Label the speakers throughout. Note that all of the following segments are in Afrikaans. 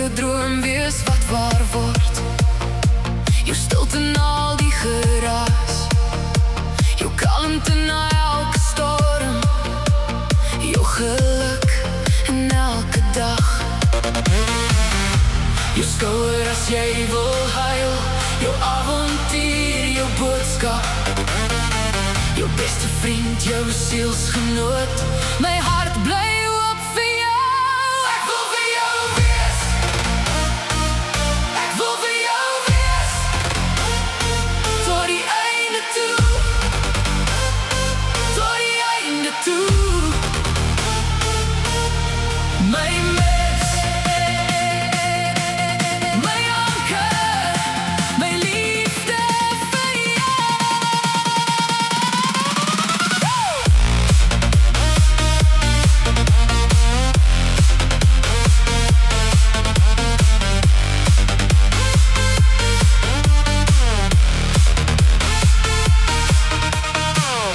Speaker 1: jou droom wees wat waar word. Jou stilte na al die geraas, jou kalmte na elke storm, jou geluk in elke dag. Jou skouer as jy wil huil, jou avontuur, jou boodskap, jou beste vriend, jou sielsgenoot. My hart bly oop vir jou. Ek wil vir jou wees. Ek wil vir jou wees tot die einde toe. Tot die einde toe. My mens, my anker, my liefde vir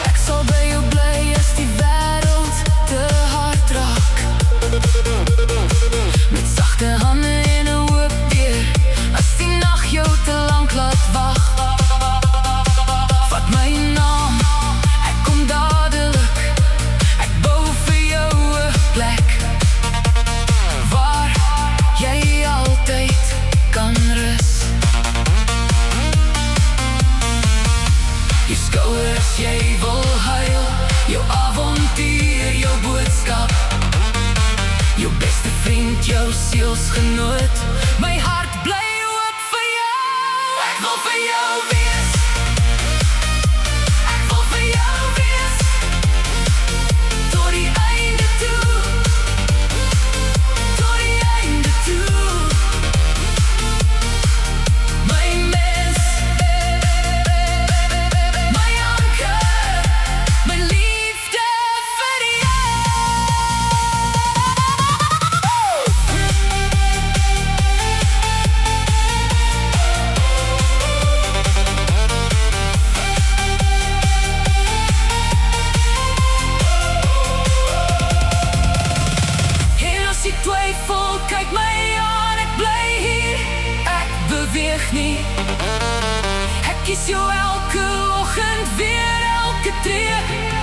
Speaker 1: ek sal by jou bly as die wêreld te hard raak. Met sagte hande en 'n oop deur, as die nag jou te lank laat wag. Vat my naam, ek kom dadelik. Ek bou vir jou 'n plek waar jy altyd kan rus. Jou skouer as jy wil huil, jou avontuur, jou boodskap, jou beste vriend, jou sielsgenoot. My hart bly oop vir jou. Ek wil vir jou wees. Ek wil vir jou wees tot die einde toe. Tot die einde toe. My mens, my anker, my liefde vir jou. En as die twyfel kyk my aan, ek bly hier, ek beweeg nie. Ek kies jou elke oggend weer, elke tree.